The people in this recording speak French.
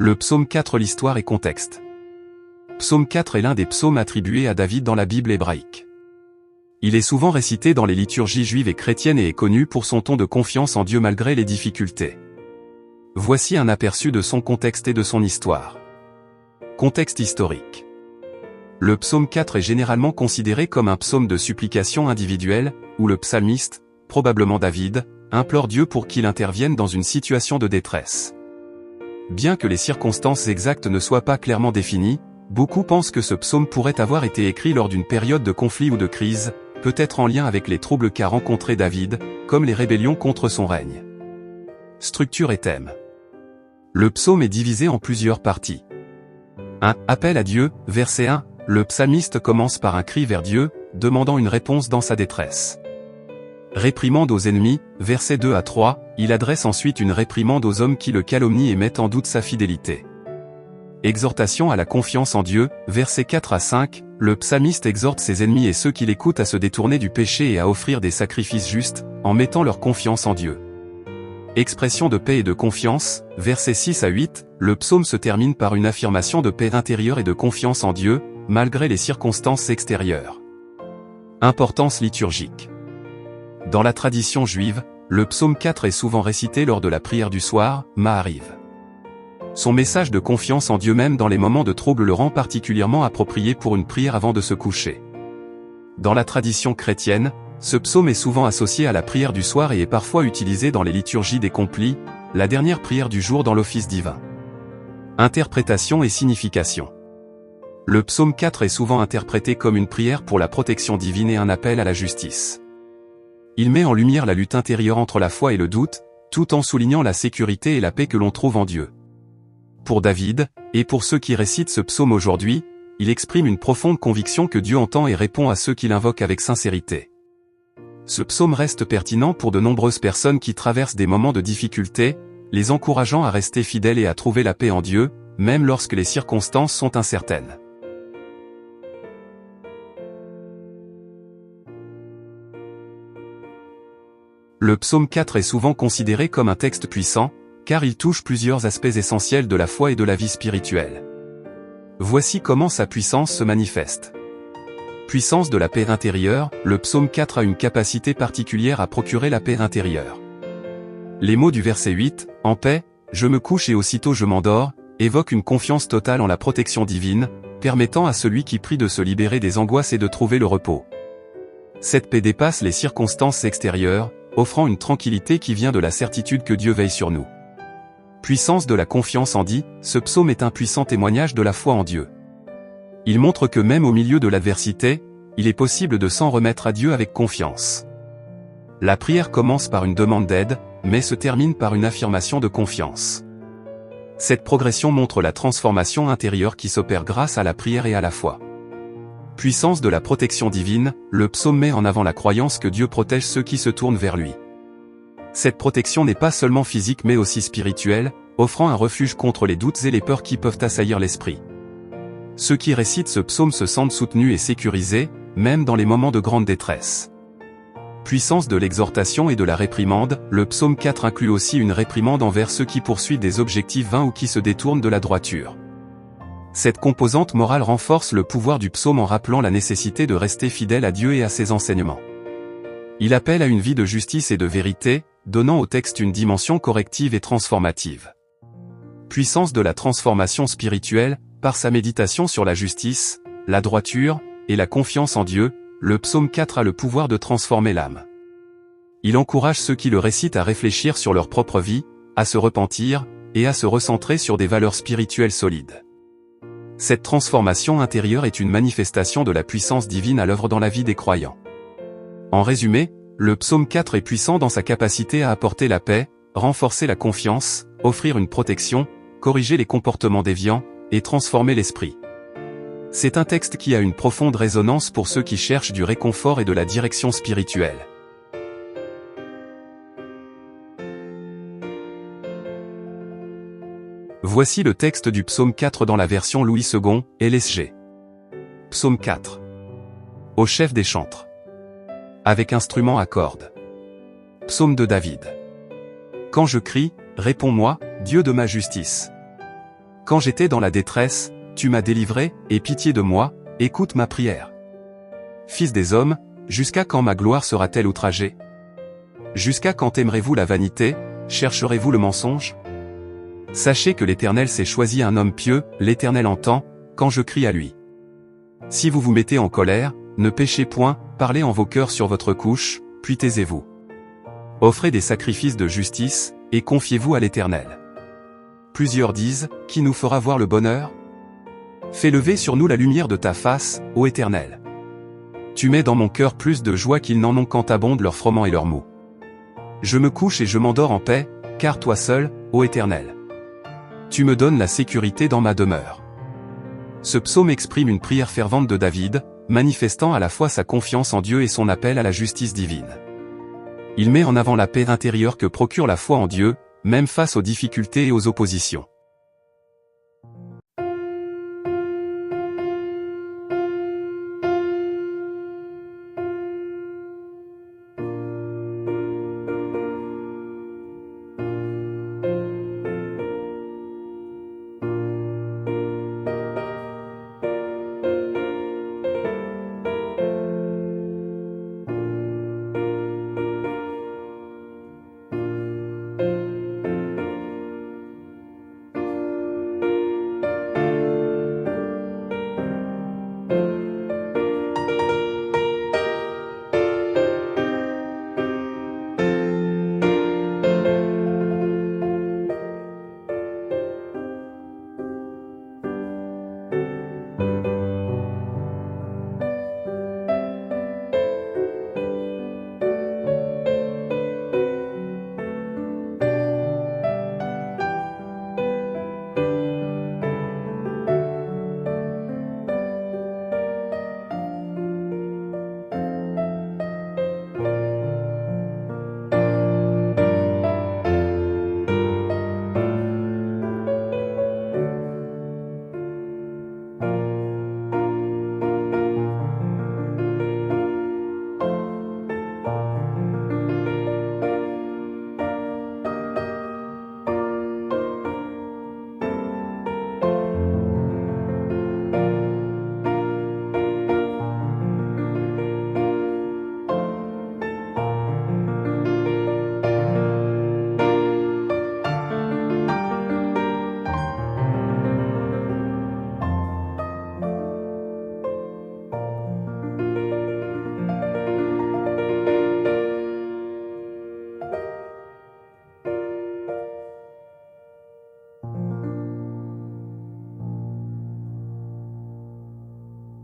Le psaume 4. L'histoire et contexte. Psaume 4 est l'un des psaumes attribués à David dans la Bible hébraïque. Il est souvent récité dans les liturgies juives et chrétiennes et est connu pour son ton de confiance en Dieu malgré les difficultés. Voici un aperçu de son contexte et de son histoire. Contexte historique. Le psaume 4 est généralement considéré comme un psaume de supplication individuelle, où le psalmiste, probablement David, implore Dieu pour qu'il intervienne dans une situation de détresse. Bien que les circonstances exactes ne soient pas clairement définies, beaucoup pensent que ce psaume pourrait avoir été écrit lors d'une période de conflit ou de crise, peut-être en lien avec les troubles qu'a rencontrés David, comme les rébellions contre son règne. Structure et thème. Le psaume est divisé en plusieurs parties. 1. Appel à Dieu, verset 1. Le psalmiste commence par un cri vers Dieu, demandant une réponse dans sa détresse. Réprimande aux ennemis, versets 2 à 3, il adresse ensuite une réprimande aux hommes qui le calomnient et mettent en doute sa fidélité. Exhortation à la confiance en Dieu, versets 4 à 5, le psalmiste exhorte ses ennemis et ceux qui l'écoutent à se détourner du péché et à offrir des sacrifices justes, en mettant leur confiance en Dieu. Expression de paix et de confiance, versets 6 à 8, le psaume se termine par une affirmation de paix intérieure et de confiance en Dieu, malgré les circonstances extérieures. Importance liturgique. Dans la tradition juive, le psaume 4 est souvent récité lors de la prière du soir, Mahariv. Son message de confiance en Dieu même dans les moments de trouble le rend particulièrement approprié pour une prière avant de se coucher. Dans la tradition chrétienne, ce psaume est souvent associé à la prière du soir et est parfois utilisé dans les liturgies des complis, la dernière prière du jour dans l'office divin. Interprétation et signification. Le psaume 4 est souvent interprété comme une prière pour la protection divine et un appel à la justice. Il met en lumière la lutte intérieure entre la foi et le doute, tout en soulignant la sécurité et la paix que l'on trouve en Dieu. Pour David, et pour ceux qui récitent ce psaume aujourd'hui, il exprime une profonde conviction que Dieu entend et répond à ceux qui l'invoquent avec sincérité. Ce psaume reste pertinent pour de nombreuses personnes qui traversent des moments de difficulté, les encourageant à rester fidèles et à trouver la paix en Dieu, même lorsque les circonstances sont incertaines. Le psaume 4 est souvent considéré comme un texte puissant, car il touche plusieurs aspects essentiels de la foi et de la vie spirituelle. Voici comment sa puissance se manifeste. Puissance de la paix intérieure, le psaume 4 a une capacité particulière à procurer la paix intérieure. Les mots du verset 8, « En paix, je me couche et aussitôt je m'endors », évoquent une confiance totale en la protection divine, permettant à celui qui prie de se libérer des angoisses et de trouver le repos. Cette paix dépasse les circonstances extérieures, offrant une tranquillité qui vient de la certitude que Dieu veille sur nous. Puissance de la confiance en Dieu, ce psaume est un puissant témoignage de la foi en Dieu. Il montre que même au milieu de l'adversité, il est possible de s'en remettre à Dieu avec confiance. La prière commence par une demande d'aide, mais se termine par une affirmation de confiance. Cette progression montre la transformation intérieure qui s'opère grâce à la prière et à la foi. Puissance de la protection divine, le psaume met en avant la croyance que Dieu protège ceux qui se tournent vers lui. Cette protection n'est pas seulement physique mais aussi spirituelle, offrant un refuge contre les doutes et les peurs qui peuvent assaillir l'esprit. Ceux qui récitent ce psaume se sentent soutenus et sécurisés, même dans les moments de grande détresse. Puissance de l'exhortation et de la réprimande, le psaume 4 inclut aussi une réprimande envers ceux qui poursuivent des objectifs vains ou qui se détournent de la droiture. Cette composante morale renforce le pouvoir du psaume en rappelant la nécessité de rester fidèle à Dieu et à ses enseignements. Il appelle à une vie de justice et de vérité, donnant au texte une dimension corrective et transformative. Puissance de la transformation spirituelle, par sa méditation sur la justice, la droiture, et la confiance en Dieu, le psaume 4 a le pouvoir de transformer l'âme. Il encourage ceux qui le récitent à réfléchir sur leur propre vie, à se repentir, et à se recentrer sur des valeurs spirituelles solides. Cette transformation intérieure est une manifestation de la puissance divine à l'œuvre dans la vie des croyants. En résumé, le psaume 4 est puissant dans sa capacité à apporter la paix, renforcer la confiance, offrir une protection, corriger les comportements déviants, et transformer l'esprit. C'est un texte qui a une profonde résonance pour ceux qui cherchent du réconfort et de la direction spirituelle. Voici le texte du psaume 4 dans la version Louis II, LSG. Psaume 4. Au chef des chantres. Avec instrument à cordes. Psaume de David. Quand je crie, réponds-moi, Dieu de ma justice. Quand j'étais dans la détresse, tu m'as délivré, aie pitié de moi, écoute ma prière. Fils des hommes, jusqu'à quand ma gloire sera-t-elle outragée? Jusqu'à quand aimerez-vous la vanité, chercherez-vous le mensonge? Sachez que l'Éternel s'est choisi un homme pieux, l'Éternel entend, quand je crie à lui. Si vous vous mettez en colère, ne péchez point, parlez en vos cœurs sur votre couche, puis taisez-vous. Offrez des sacrifices de justice, et confiez-vous à l'Éternel. Plusieurs disent, qui nous fera voir le bonheur? Fais lever sur nous la lumière de ta face, ô Éternel. Tu mets dans mon cœur plus de joie qu'ils n'en ont quand abondent leurs froment et leurs maux. Je me couche et je m'endors en paix, car toi seul, ô Éternel. Tu me donnes la sécurité dans ma demeure. Ce psaume exprime une prière fervente de David, manifestant à la fois sa confiance en Dieu et son appel à la justice divine. Il met en avant la paix intérieure que procure la foi en Dieu, même face aux difficultés et aux oppositions.